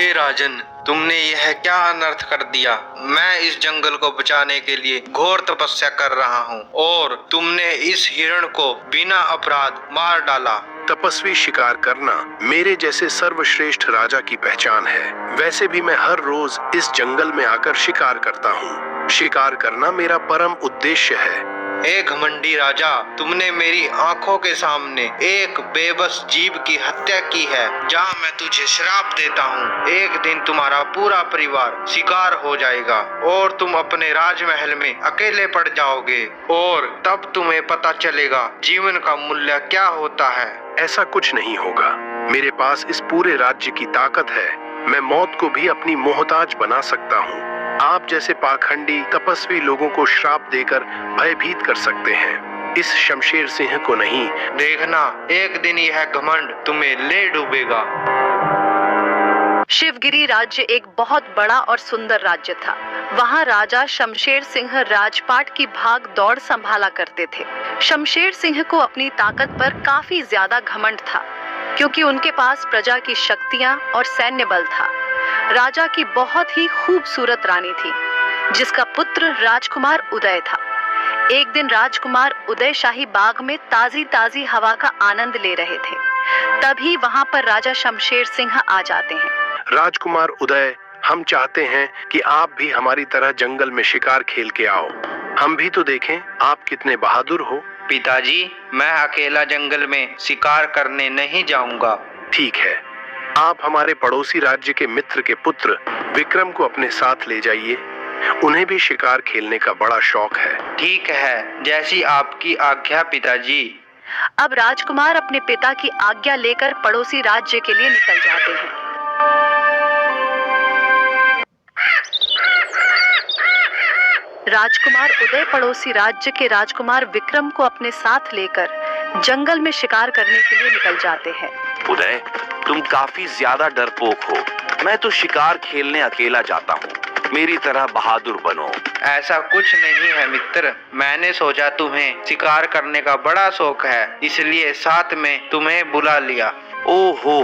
हे राजन, तुमने यह क्या अनर्थ कर दिया। मैं इस जंगल को बचाने के लिए घोर तपस्या कर रहा हूँ और तुमने इस हिरण को बिना अपराध मार डाला। तपस्वी शिकार करना मेरे जैसे सर्वश्रेष्ठ राजा की पहचान है। वैसे भी मैं हर रोज इस जंगल में आकर शिकार करता हूँ। शिकार करना मेरा परम उद्देश्य है। हे घमंडी राजा, तुमने मेरी आंखों के सामने एक बेबस जीव की हत्या की है। जहाँ मैं तुझे श्राप देता हूँ, एक दिन तुम्हारा पूरा परिवार शिकार हो जाएगा और तुम अपने राजमहल में अकेले पड़ जाओगे और तब तुम्हें पता चलेगा जीवन का मूल्य क्या होता है। ऐसा कुछ नहीं होगा। मेरे पास इस पूरे राज्य की ताकत है। मैं मौत को भी अपनी मोहताज बना सकता हूँ। आप जैसे पाखंडी तपस्वी लोगों को श्राप देकर भयभीत कर सकते हैं, इस शमशेर सिंह को नहीं। देखना, एक दिन यह घमंड तुम्हें ले डूबेगा। शिवगिरी राज्य एक बहुत बड़ा और सुंदर राज्य था। वहाँ राजा शमशेर सिंह राजपाट की भाग दौड़ संभाला करते थे। शमशेर सिंह को अपनी ताकत पर काफी ज्यादा घमंड था, क्योंकि उनके पास प्रजा की शक्तियाँ और सैन्य बल था। राजा की बहुत ही खूबसूरत रानी थी, जिसका पुत्र राजकुमार उदय था। एक दिन राजकुमार उदय शाही बाग में ताजी ताजी हवा का आनंद ले रहे थे। तभी वहाँ पर राजा शमशेर सिंह आ जाते हैं। राजकुमार उदय, हम चाहते हैं कि आप भी हमारी तरह जंगल में शिकार खेल के आओ। हम भी तो देखें आप कितने बहादुर हो। पिताजी, मैं अकेला जंगल में शिकार करने नहीं जाऊंगा। ठीक है, आप हमारे पड़ोसी राज्य के मित्र के पुत्र विक्रम को अपने साथ ले जाइए। उन्हें भी शिकार खेलने का बड़ा शौक है। ठीक है, जैसी आपकी आज्ञा पिताजी। अब राजकुमार अपने पिता की आज्ञा लेकर पड़ोसी राज्य के लिए निकल जाते हैं। राजकुमार उदय पड़ोसी राज्य के राजकुमार विक्रम को अपने साथ लेकर जंगल में शिकार करने के लिए निकल जाते हैं। उदय, तुम काफी ज्यादा डरपोक हो। मैं तो शिकार खेलने अकेला जाता हूँ। मेरी तरह बहादुर बनो। ऐसा कुछ नहीं है मित्र, मैंने सोचा तुम्हें शिकार करने का बड़ा शौक है, इसलिए साथ में तुम्हें बुला लिया। ओ हो,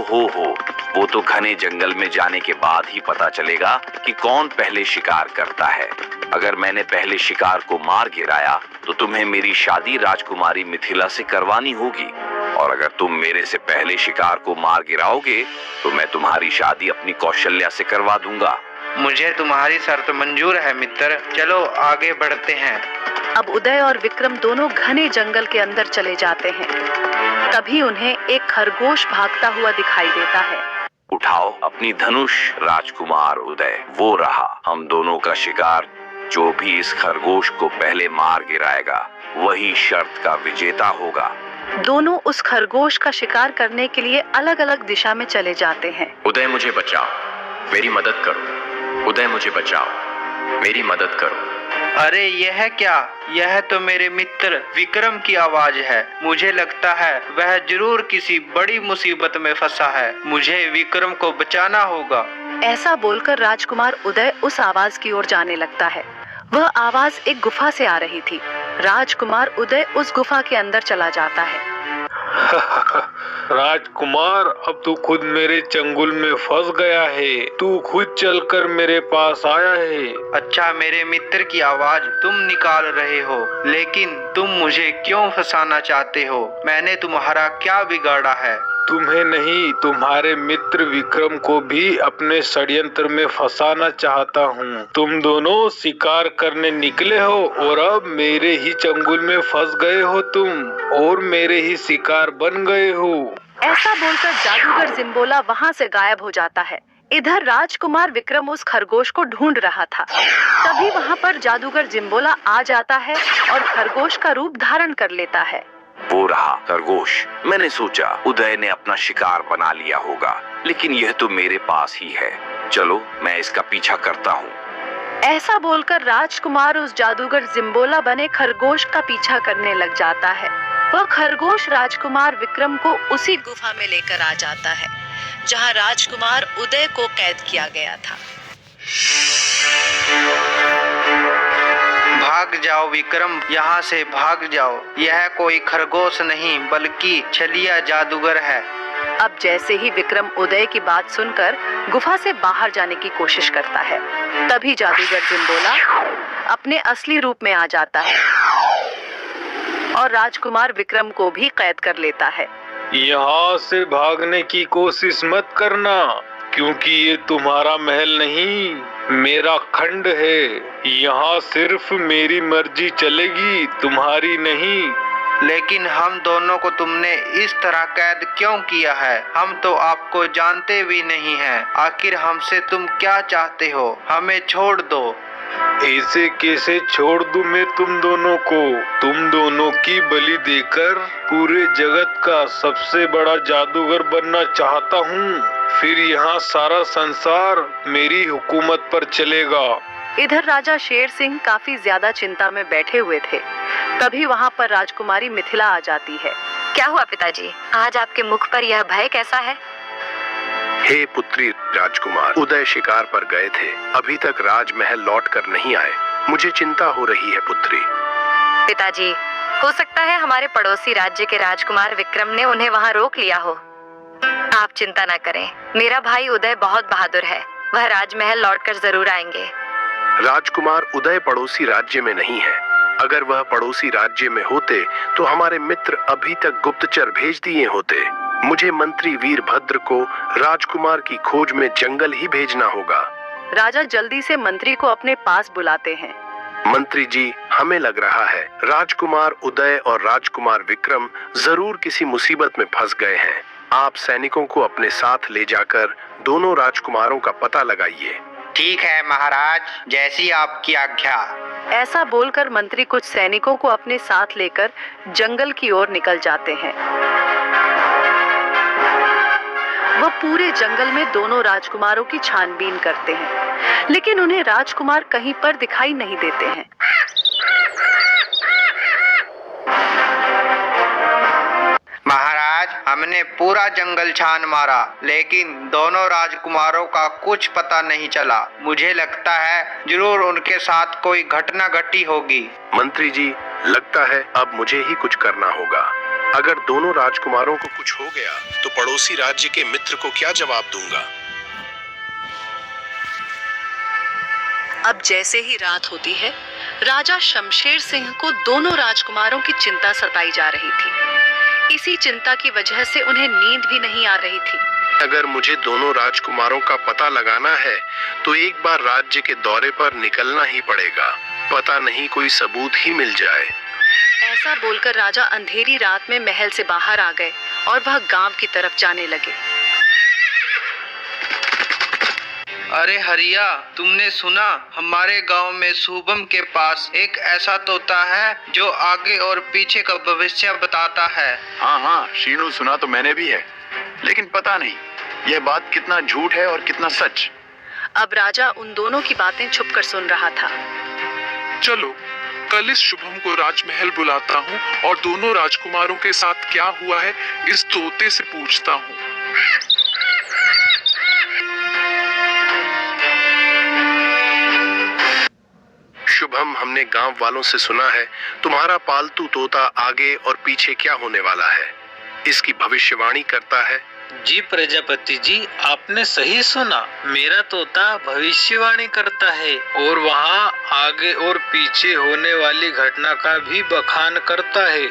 वो तो घने जंगल में जाने के बाद ही पता चलेगा कि कौन पहले शिकार करता है। अगर मैंने पहले शिकार को मार गिराया तो तुम्हें मेरी शादी राजकुमारी मिथिला से करवानी होगी, और अगर तुम मेरे से पहले शिकार को मार गिराओगे तो मैं तुम्हारी शादी अपनी कौशल्या से करवा दूंगा। मुझे तुम्हारी शर्त मंजूर है मित्र, चलो आगे बढ़ते हैं। अब उदय और विक्रम दोनों घने जंगल के अंदर चले जाते हैं। तभी उन्हें एक खरगोश भागता हुआ दिखाई देता है। उठाओ अपनी धनुष राजकुमार उदय, वो रहा हम दोनों का शिकार। जो भी इस खरगोश को पहले मार गिराएगा वही शर्त का विजेता होगा। दोनों उस खरगोश का शिकार करने के लिए अलग अलग दिशा में चले जाते हैं। उदय, मुझे बचाओ, मेरी मदद करो। उदय, मुझे बचाओ, मेरी मदद करो। अरे यह क्या? यह तो मेरे मित्र विक्रम की आवाज है। मुझे लगता है वह जरूर किसी बड़ी मुसीबत में फंसा है। मुझे विक्रम को बचाना होगा। ऐसा बोलकर राजकुमार उदय उस आवाज की ओर जाने लगता है। वह आवाज एक गुफा से आ रही थी। राजकुमार उदय उस गुफा के अंदर चला जाता है। राजकुमार, अब तू खुद मेरे चंगुल में फंस गया है। तू खुद चलकर मेरे पास आया है। अच्छा, मेरे मित्र की आवाज तुम निकाल रहे हो, लेकिन तुम मुझे क्यों फंसाना चाहते हो? मैंने तुम्हारा क्या बिगाड़ा है? तुम्हें नहीं, तुम्हारे मित्र विक्रम को भी अपने षड्यंत्र में फंसाना चाहता हूँ। तुम दोनों शिकार करने निकले हो और अब मेरे ही चंगुल में फंस गए हो तुम, और मेरे ही शिकार बन गए हो। ऐसा बोलकर जादूगर जिम्बोला वहाँ से गायब हो जाता है। इधर राजकुमार विक्रम उस खरगोश को ढूंढ रहा था। तभी वहाँ पर जादूगर जिम्बोला आ जाता है और खरगोश का रूप धारण कर लेता है। वो रहा खरगोश। मैंने सोचा उदय ने अपना शिकार बना लिया होगा, लेकिन यह तो मेरे पास ही है। चलो मैं इसका पीछा करता हूँ। ऐसा बोलकर राजकुमार उस जादूगर जिम्बोला बने खरगोश का पीछा करने लग जाता है। वह खरगोश राजकुमार विक्रम को उसी गुफा में लेकर आ जाता है, जहाँ राजकुमार उदय को कैद किया गया था। भाग जाओ विक्रम, यहाँ से भाग जाओ। यह कोई खरगोश नहीं बल्कि छलिया जादूगर है। अब जैसे ही विक्रम उदय की बात सुनकर गुफा से बाहर जाने की कोशिश करता है, तभी जादूगर जिम्बोला अपने असली रूप में आ जाता है और राजकुमार विक्रम को भी कैद कर लेता है। यहाँ से भागने की कोशिश मत करना, क्योंकि ये तुम्हारा महल नहीं, मेरा खंड है। यहाँ सिर्फ मेरी मर्जी चलेगी, तुम्हारी नहीं। लेकिन हम दोनों को तुमने इस तरह कैद क्यों किया है? हम तो आपको जानते भी नहीं हैं। आखिर हमसे तुम क्या चाहते हो? हमें छोड़ दो। ऐसे कैसे छोड़ दूं मैं तुम दोनों को? तुम दोनों की बलि देकर पूरे जगत का सबसे बड़ा जादूगर बनना चाहता हूँ। फिर यहाँ सारा संसार मेरी हुकूमत पर चलेगा। इधर राजा शेर सिंह काफी ज्यादा चिंता में बैठे हुए थे। तभी वहाँ पर राजकुमारी मिथिला आ जाती है। क्या हुआ पिताजी? आज आपके मुख पर यह भय कैसा है? हे पुत्री राजकुमार, उदय शिकार पर गए थे, अभी तक राजमहल लौट कर नहीं आए। मुझे चिंता हो रही है पुत्री। पिताजी, हो सकता है हमारे पड़ोसी राज्य के राजकुमार विक्रम ने उन्हें वहाँ रोक लिया हो। आप चिंता न करें, मेरा भाई उदय बहुत बहादुर है, वह राजमहल लौटकर जरूर आएंगे। राजकुमार उदय पड़ोसी राज्य में नहीं है। अगर वह पड़ोसी राज्य में होते तो हमारे मित्र अभी तक गुप्तचर भेज दिए होते। मुझे मंत्री वीरभद्र को राजकुमार की खोज में जंगल ही भेजना होगा। राजा जल्दी से मंत्री को अपने पास बुलाते हैं। मंत्री जी, हमें लग रहा है राजकुमार उदय और राजकुमार विक्रम जरूर किसी मुसीबत में फंस गए हैं। आप सैनिकों को अपने साथ ले जाकर दोनों राजकुमारों का पता लगाइए। ठीक है महाराज, जैसी आपकी आज्ञा। ऐसा बोलकर मंत्री कुछ सैनिकों को अपने साथ लेकर जंगल की ओर निकल जाते हैं। वह पूरे जंगल में दोनों राजकुमारों की छानबीन करते हैं, लेकिन उन्हें राजकुमार कहीं पर दिखाई नहीं देते हैं। महाराज, हमने पूरा जंगल छान मारा, लेकिन दोनों राजकुमारों का कुछ पता नहीं चला। मुझे लगता है जरूर उनके साथ कोई घटना घटी होगी। मंत्री जी, लगता है अब मुझे ही कुछ करना होगा। अगर दोनों राजकुमारों को कुछ हो गया तो पड़ोसी राज्य के मित्र को क्या जवाब दूंगा? अब जैसे ही रात होती है, राजा शमशेर सिंह को दोनों राजकुमारों की चिंता सताई जा रही थी। इसी चिंता की वजह से उन्हें नींद भी नहीं आ रही थी। अगर मुझे दोनों राजकुमारों का पता लगाना है तो एक बार राज्य के दौरे पर निकलना ही पड़ेगा। पता नहीं कोई सबूत ही मिल जाए। ऐसा बोलकर राजा अंधेरी रात में महल से बाहर आ गए और वह गांव की तरफ जाने लगे। अरे हरिया, तुमने सुना? हमारे गांव में शुभम के पास एक ऐसा तोता है जो आगे और पीछे का भविष्य बताता है। हाँ, शीनू, सुना तो मैंने भी है, लेकिन पता नहीं यह बात कितना झूठ है और कितना सच। अब राजा उन दोनों की बातें छुपकर सुन रहा था। चलो कल इस शुभम को राजमहल बुलाता हूँ और दोनों राजकुमारों के साथ क्या हुआ है इस तोते से पूछता हूँ। शुभम, हमने गांव वालों से सुना है तुम्हारा पालतू तोता आगे और पीछे क्या होने वाला है, इसकी भविष्यवाणी करता है। जी प्रजापति जी, आपने सही सुना। मेरा तोता भविष्यवाणी करता है और वहाँ आगे और पीछे होने वाली घटना का भी बखान करता है।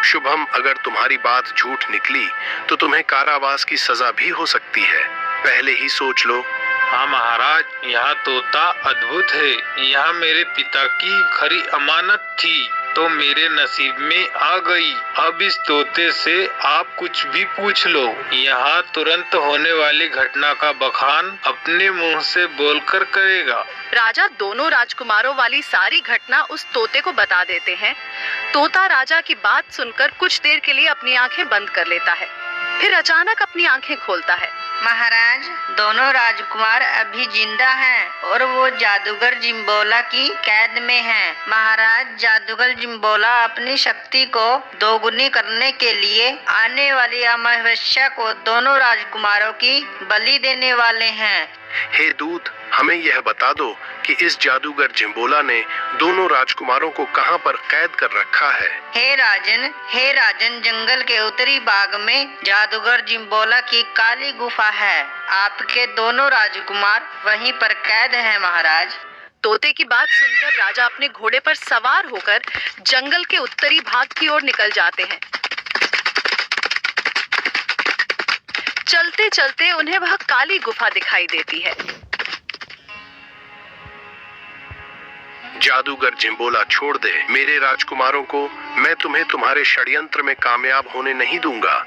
शुभम, अगर तुम्हारी बात झूठ निकली तो तुम्हें कारावास की सजा भी हो सकती है। पहले ही सोच लो। हाँ महाराज, यह तोता अद्भुत है। यह मेरे पिता की खरी अमानत थी तो मेरे नसीब में आ गई। अब इस तोते से आप कुछ भी पूछ लो, यहाँ तुरंत होने वाली घटना का बखान अपने मुंह से बोलकर करेगा। राजा दोनों राजकुमारों वाली सारी घटना उस तोते को बता देते हैं। तोता राजा की बात सुनकर कुछ देर के लिए अपनी आंखें बंद कर लेता है, फिर अचानक अपनी आंखें खोलता है। महाराज, दोनों राजकुमार अभी जिंदा हैं और वो जादूगर जिम्बोला की कैद में हैं। महाराज, जादूगर जिम्बोला अपनी शक्ति को दोगुनी करने के लिए आने वाली अमावस्या को दोनों राजकुमारों की बलि देने वाले हैं। हे दूत, हमें यह बता दो कि इस जादूगर जिम्बोला ने दोनों राजकुमारों को कहां पर कैद कर रखा है। हे राजन, जंगल के उत्तरी भाग में जादूगर जिम्बोला की काली गुफा है। आपके दोनों राजकुमार वहीं पर कैद हैं महाराज। तोते की बात सुनकर राजा अपने घोड़े पर सवार होकर जंगल के उत्तरी भाग की ओर निकल जाते हैं। चलते चलते उन्हें वह काली गुफा दिखाई देती है। जादूगर जिम्बोला छोड़ दे मेरे राजकुमारों को, मैं तुम्हें तुम्हारे षड्यंत्र में कामयाब होने नहीं दूंगा।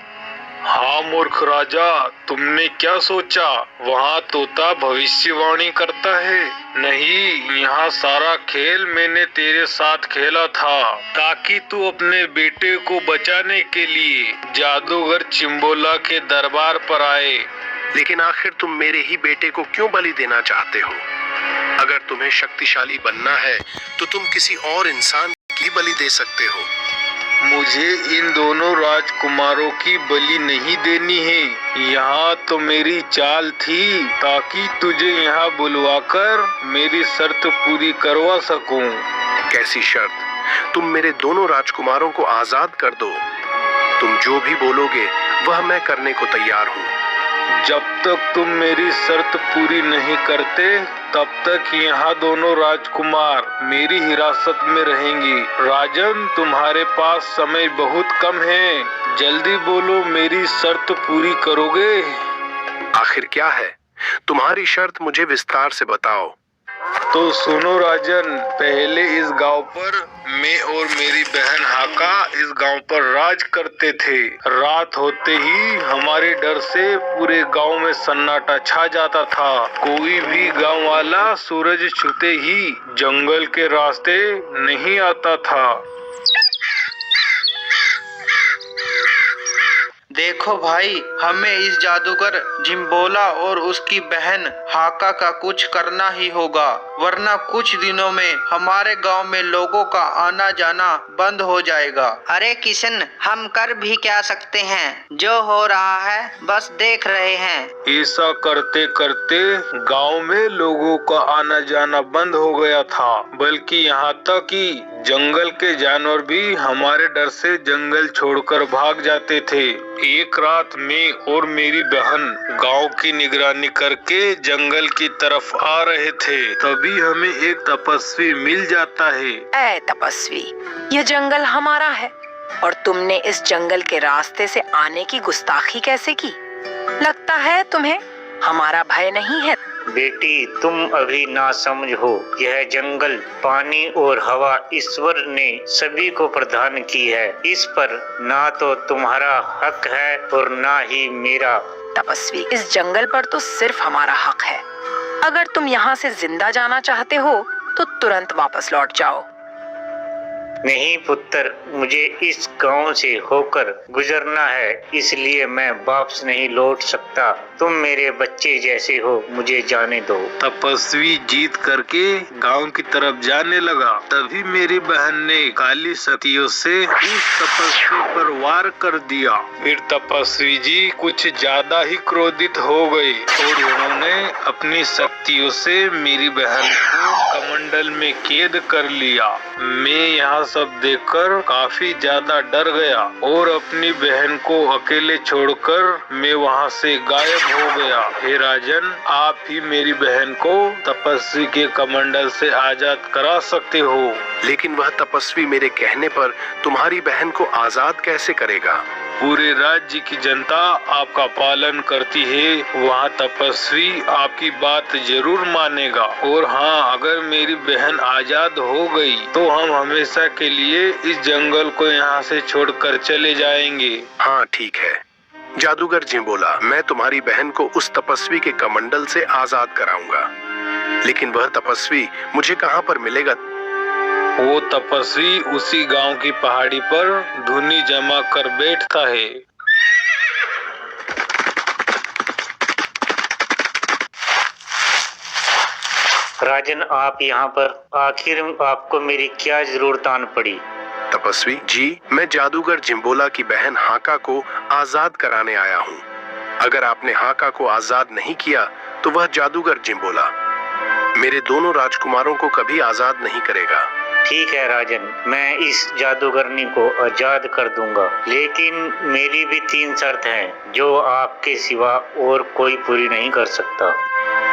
हाँ मूर्ख राजा, तुमने क्या सोचा वहाँ तोता भविष्यवाणी करता है? नहीं, यहाँ सारा खेल मैंने तेरे साथ खेला था ताकि तू अपने बेटे को बचाने के लिए जादूगर जिम्बोला के दरबार पर आए। लेकिन आखिर तुम मेरे ही बेटे को क्यों बलि देना चाहते हो? अगर तुम्हें शक्तिशाली बनना है तो तुम किसी और इंसान की बलि दे सकते हो। मुझे इन दोनों राजकुमारों की बलि नहीं देनी है। यहाँ तो मेरी चाल थी ताकि तुझे यहाँ बुलवाकर मेरी शर्त पूरी करवा सकूं। कैसी शर्त? तुम मेरे दोनों राजकुमारों को आजाद कर दो। तुम जो भी बोलोगे वह मैं करने को तैयार हूँ। जब तक तुम मेरी शर्त पूरी नहीं करते तब तक यहाँ दोनों राजकुमार मेरी हिरासत में रहेंगे। राजन, तुम्हारे पास समय बहुत कम है, जल्दी बोलो, मेरी शर्त पूरी करोगे? आखिर क्या है तुम्हारी शर्त? मुझे विस्तार से बताओ। तो सुनो राजन, पहले इस गांव पर मैं और मेरी बहन हाका इस गांव पर राज करते थे। रात होते ही हमारे डर से पूरे गांव में सन्नाटा छा जाता था। कोई भी गांव वाला सूरज छूते ही जंगल के रास्ते नहीं आता था। देखो भाई, हमें इस जादूगर जिम्बोला और उसकी बहन हाका का कुछ करना ही होगा, वरना कुछ दिनों में हमारे गांव में लोगों का आना जाना बंद हो जाएगा। अरे किशन, हम कर भी क्या सकते हैं? जो हो रहा है बस देख रहे हैं। ऐसा करते करते गांव में लोगों का आना जाना बंद हो गया था, बल्कि यहाँ तक कि जंगल के जानवर भी हमारे डर से जंगल छोड़कर भाग जाते थे। एक रात मैं और मेरी बहन गांव की निगरानी करके जंगल की तरफ आ रहे थे, तभी हमें एक तपस्वी मिल जाता है। ऐ तपस्वी, यह जंगल हमारा है और तुमने इस जंगल के रास्ते से आने की गुस्ताखी कैसे की? लगता है तुम्हें हमारा भय नहीं है। बेटी, तुम अभी ना समझ हो, यह जंगल, पानी और हवा ईश्वर ने सभी को प्रदान की है। इस पर ना तो तुम्हारा हक है और ना ही मेरा। तपस्वी, इस जंगल पर तो सिर्फ हमारा हक है। अगर तुम यहाँ से जिंदा जाना चाहते हो तो तुरंत वापस लौट जाओ। नहीं पुत्र, मुझे इस गांव से होकर गुजरना है, इसलिए मैं वापस नहीं लौट सकता। तुम मेरे बच्चे जैसे हो, मुझे जाने दो। तपस्वी जीत करके गांव की तरफ जाने लगा। तभी मेरी बहन ने काली शक्तियों से उस तपस्वी पर वार कर दिया। फिर तपस्वी जी कुछ ज्यादा ही क्रोधित हो गए और उन्होंने अपनी शक्तियों से मेरी बहन को कमंडल में कैद कर लिया। मैं यहाँ सब देखकर काफी ज्यादा डर गया और अपनी बहन को अकेले छोड़कर मैं वहाँ से गायब हो गया। हे राजन, आप ही मेरी बहन को तपस्वी के कमंडल से आजाद करा सकते हो। लेकिन वह तपस्वी मेरे कहने पर तुम्हारी बहन को आजाद कैसे करेगा? पूरे राज्य की जनता आपका पालन करती है, वहाँ तपस्वी आपकी बात जरूर मानेगा। और हाँ, अगर मेरी बहन आजाद हो गई तो हम हमेशा के लिए इस जंगल को यहाँ से छोड़कर चले जाएंगे। हाँ ठीक है जादूगर जिम्बोला, मैं तुम्हारी बहन को उस तपस्वी के कमंडल से आजाद कराऊंगा। लेकिन वह तपस्वी मुझे कहाँ पर मिलेगा? वो तपस्वी उसी गांव की पहाड़ी पर धुनी जमा कर बैठता है। राजन, आप यहाँ पर, आखिर आपको मेरी क्या जरूरत आन पड़ी? तपस्वी जी, मैं जादूगर जिम्बोला की बहन हाका को आजाद कराने आया हूँ। अगर आपने हाका को आजाद नहीं किया तो वह जादूगर जिम्बोला मेरे दोनों राजकुमारों को कभी आजाद नहीं करेगा। ठीक है राजन, मैं इस जादूगरनी को आजाद कर दूंगा, लेकिन मेरी भी 3 शर्त हैं जो आपके सिवा और कोई पूरी नहीं कर सकता।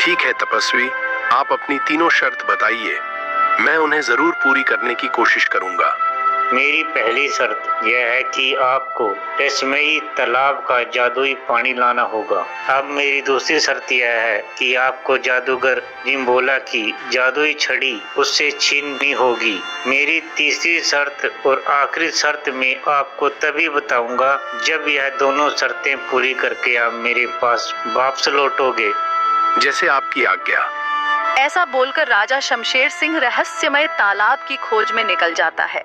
ठीक है तपस्वी, आप अपनी तीनों शर्त बताइए, मैं उन्हें जरूर पूरी करने की कोशिश करूंगा। मेरी पहली शर्त यह है कि आपको रहस्यमयी तालाब का जादुई पानी लाना होगा। अब मेरी दूसरी शर्त यह है कि आपको जादूगर जिम्बोला की जादुई छड़ी उससे छीननी होगी। मेरी तीसरी शर्त और आखिरी शर्त में आपको तभी बताऊंगा जब यह दोनों शर्तें पूरी करके आप मेरे पास वापस लौटोगे। जैसे आपकी आज्ञा। ऐसा बोलकर राजा शमशेर सिंह रहस्यमय तालाब की खोज में निकल जाता है।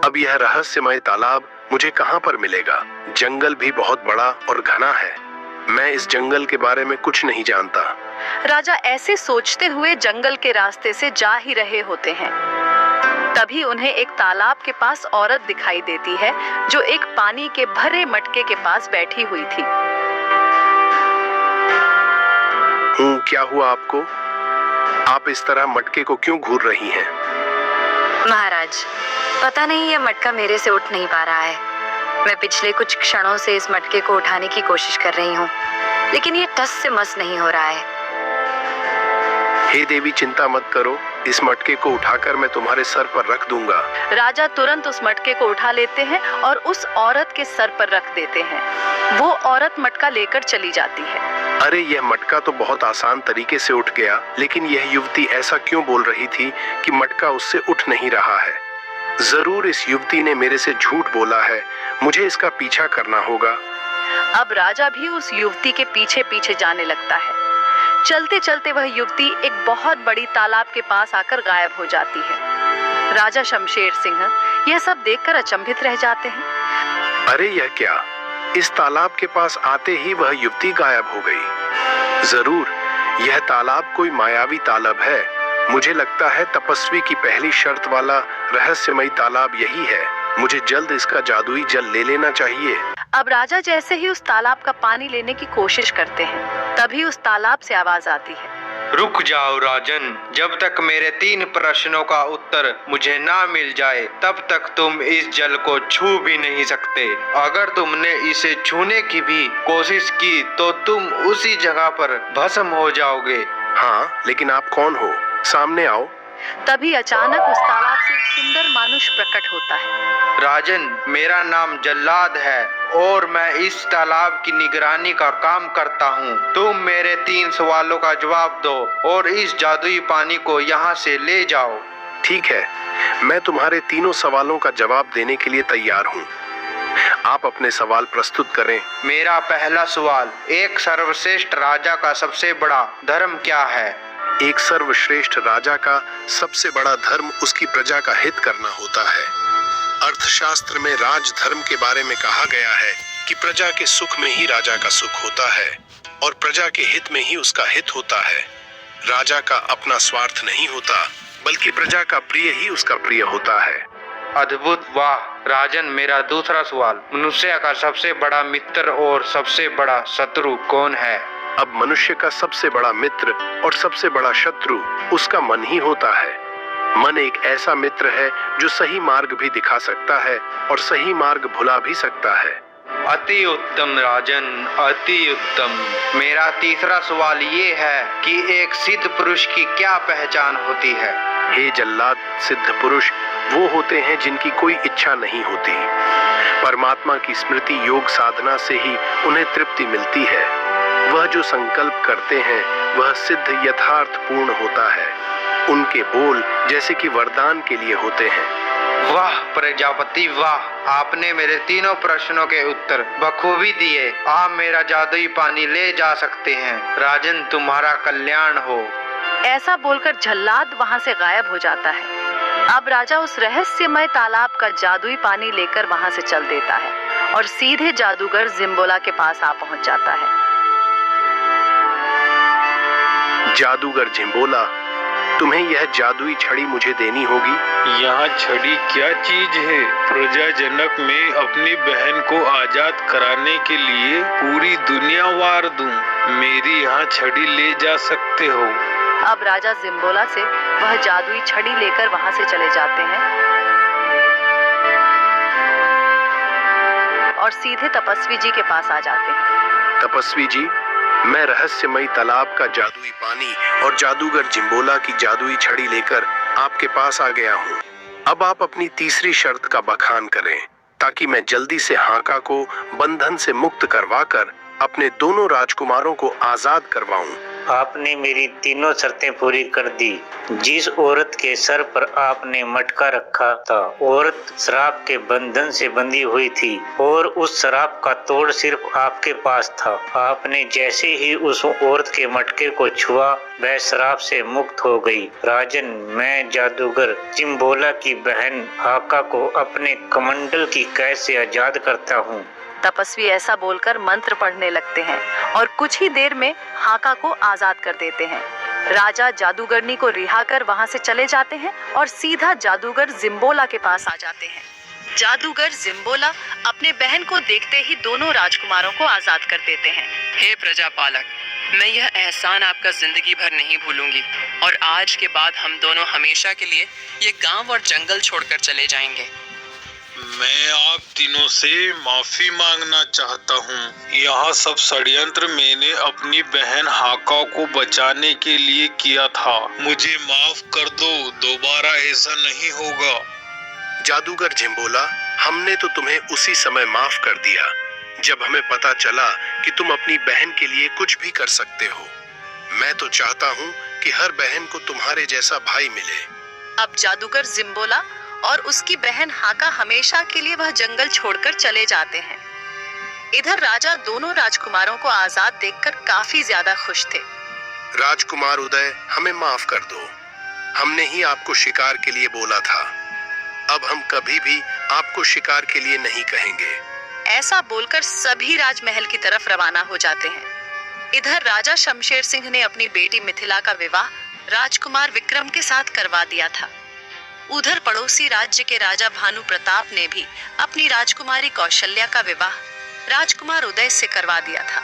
अब यह रहस्यमय तालाब मुझे कहाँ पर मिलेगा? जंगल भी बहुत बड़ा और घना है। मैं इस जंगल के बारे में कुछ नहीं जानता। राजा ऐसे सोचते हुए जंगल के रास्ते से जा ही रहे होते हैं। तभी उन्हें एक तालाब के पास औरत दिखाई देती है जो एक पानी के भरे मटके के पास बैठी हुई थी। क्या हुआ आपको? आप इस तरह मटके को क्यों घूर रही हैं? महाराज, पता नहीं यह मटका मेरे से उठ नहीं पा रहा है। मैं पिछले कुछ क्षणों से इस मटके को उठाने की कोशिश कर रही हूँ, लेकिन ये टस से मस नहीं हो रहा है। हे देवी, चिंता मत करो, इस मटके को उठाकर मैं तुम्हारे सर पर रख दूंगा। राजा तुरंत उस मटके को उठा लेते हैं और उस औरत के सर पर रख देते हैं। वो औरत मटका लेकर चली जाती है। अरे, यह मटका तो बहुत आसान तरीके से उठ गया, लेकिन यह युवती ऐसा क्यों बोल रही थी कि मटका उससे उठ नहीं रहा है? जरूर इस युवती ने मेरे से झूठ बोला है। मुझे इसका पीछा करना होगा। अब राजा भी उस युवती के पीछे पीछे जाने लगता है। चलते चलते वह युवती एक बहुत बड़ी तालाब के पास आकर गायब हो जाती है। राजा शमशेर सिंह यह सब देखकर अचंभित रह जाते हैं। अरे, यह क्या? इस तालाब के पास आते ही वह युवती गायब हो गई। जरूर यह तालाब कोई मायावी तालाब है। मुझे लगता है तपस्वी की पहली शर्त वाला रहस्यमयी तालाब यही है। मुझे जल्द इसका जादुई जल ले लेना चाहिए। अब राजा जैसे ही उस तालाब का पानी लेने की कोशिश करते हैं, तभी उस तालाब से आवाज आती है। रुक जाओ राजन, जब तक मेरे 3 प्रश्नों का उत्तर मुझे ना मिल जाए तब तक तुम इस जल को छू भी नहीं सकते। अगर तुमने इसे छूने की भी कोशिश की तो तुम उसी जगह पर भस्म हो जाओगे। हाँ, लेकिन आप कौन हो? सामने आओ। तभी अचानक उस तालाब से एक सुंदर मानुष प्रकट होता है। राजन, मेरा नाम जल्लाद है और मैं इस तालाब की निगरानी का काम करता हूँ। तुम मेरे 3 सवालों का जवाब दो और इस जादुई पानी को यहाँ से ले जाओ। ठीक है, मैं तुम्हारे तीनों सवालों का जवाब देने के लिए तैयार हूँ। आप अपने सवाल प्रस्तुत करें। मेरा पहला सवाल, एक सर्वश्रेष्ठ राजा का सबसे बड़ा धर्म क्या है? एक सर्वश्रेष्ठ राजा का सबसे बड़ा धर्म उसकी प्रजा का हित करना होता है। अर्थशास्त्र में राज धर्म के बारे में कहा गया है कि प्रजा के सुख में ही राजा का सुख होता है और प्रजा के हित में ही उसका हित होता है। राजा का अपना स्वार्थ नहीं होता, बल्कि प्रजा का प्रिय ही उसका प्रिय होता है। अद्भुत, वाह। राजन, मेरा दूसरा सवाल, मनुष्य का सबसे बड़ा मित्र और सबसे बड़ा शत्रु कौन है? अब मनुष्य का सबसे बड़ा मित्र और सबसे बड़ा शत्रु उसका मन ही होता है। मन एक ऐसा मित्र है जो सही मार्ग भी दिखा सकता है और सही मार्ग भुला भी सकता है। अति उत्तम राजन, अति उत्तम। मेरा तीसरा सवाल ये है कि एक सिद्ध पुरुष की क्या पहचान होती है? हे जल्लाद, सिद्ध पुरुष वो होते हैं जिनकी कोई इच्छा नहीं होती। परमात्मा की स्मृति योग साधना से ही उन्हें तृप्ति मिलती है। वह जो संकल्प करते हैं वह सिद्ध यथार्थ पूर्ण होता है। उनके बोल जैसे कि वरदान के लिए होते हैं। वाह प्रजापति, वाह। आपने मेरे 3 प्रश्नों के उत्तर बखूबी दिए। आप मेरा जादुई पानी ले जा सकते हैं। राजन, तुम्हारा कल्याण हो। ऐसा बोलकर जल्लाद वहाँ से गायब हो जाता है। अब राजा उस रहस्यमय तालाब का जादुई पानी लेकर वहाँ से चल देता है और सीधे जादूगर जिम्बोला के पास आ पहुँच जाता है। जादूगर जिम्बोला, तुम्हें यह जादुई छड़ी मुझे देनी होगी। यहाँ छड़ी क्या चीज है? प्रजा जनक में अपनी बहन को आजाद कराने के लिए पूरी दुनिया वार दूं। मेरी यहाँ छड़ी ले जा सकते हो। अब राजा जिम्बोला से वह जादुई छड़ी लेकर वहां से चले जाते हैं और सीधे तपस्वी जी के पास आ जाते हैं। तपस्वी जी, मैं रहस्यमयी तालाब का जादुई पानी और जादूगर जिम्बोला की जादुई छड़ी लेकर आपके पास आ गया हूँ। अब आप अपनी तीसरी शर्त का बखान करें ताकि मैं जल्दी से हाका को बंधन से मुक्त करवाकर अपने दोनों राजकुमारों को आजाद करवाऊं। आपने मेरी तीनों शर्तें पूरी कर दी। जिस औरत के सर पर आपने मटका रखा था, औरत शराब के बंधन से बंधी हुई थी और उस शराब का तोड़ सिर्फ आपके पास था। आपने जैसे ही उस औरत के मटके को छुआ, वह शराब से मुक्त हो गई। राजन, मैं जादूगर जिम्बोला की बहन हाका को अपने कमंडल की कैद से आजाद करता हूँ। तपस्वी ऐसा बोलकर मंत्र पढ़ने लगते हैं और कुछ ही देर में हाका को आजाद कर देते हैं। राजा जादूगरनी को रिहा कर वहां से चले जाते हैं और सीधा जादूगर जिम्बोला के पास आ जाते हैं। जादूगर जिम्बोला अपने बहन को देखते ही दोनों राजकुमारों को आजाद कर देते हैं। हे प्रजापालक, मैं यह एहसान आपका जिंदगी भर नहीं भूलूंगी और आज के बाद हम दोनों हमेशा के लिए ये गांव और जंगल छोड़कर चले जाएंगे। मैं आप तीनों से माफी मांगना चाहता हूँ। यह सब षड्यंत्र मैंने अपनी बहन हाका को बचाने के लिए किया था। मुझे माफ कर दो, दोबारा ऐसा नहीं होगा। जादूगर जिम्बोला, हमने तो तुम्हें उसी समय माफ कर दिया जब हमें पता चला कि तुम अपनी बहन के लिए कुछ भी कर सकते हो। मैं तो चाहता हूँ कि हर बहन को तुम्हारे जैसा भाई मिले। अब जादूगर जिम्बोला और उसकी बहन हाका हमेशा के लिए वह जंगल छोड़कर चले जाते हैं। इधर राजा दोनों राजकुमारों को आजाद देखकर काफी ज्यादा खुश थे। राजकुमार उदय, हमें माफ कर दो। हमने ही आपको शिकार के लिए बोला था। अब हम कभी भी आपको शिकार के लिए नहीं कहेंगे। ऐसा बोलकर सभी राजमहल की तरफ रवाना हो जाते हैं। इधर राजा शमशेर सिंह ने अपनी बेटी मिथिला का विवाह राजकुमार विक्रम के साथ करवा दिया था। उधर पड़ोसी राज्य के राजा भानु प्रताप ने भी अपनी राजकुमारी कौशल्या का विवाह राजकुमार उदय से करवा दिया था।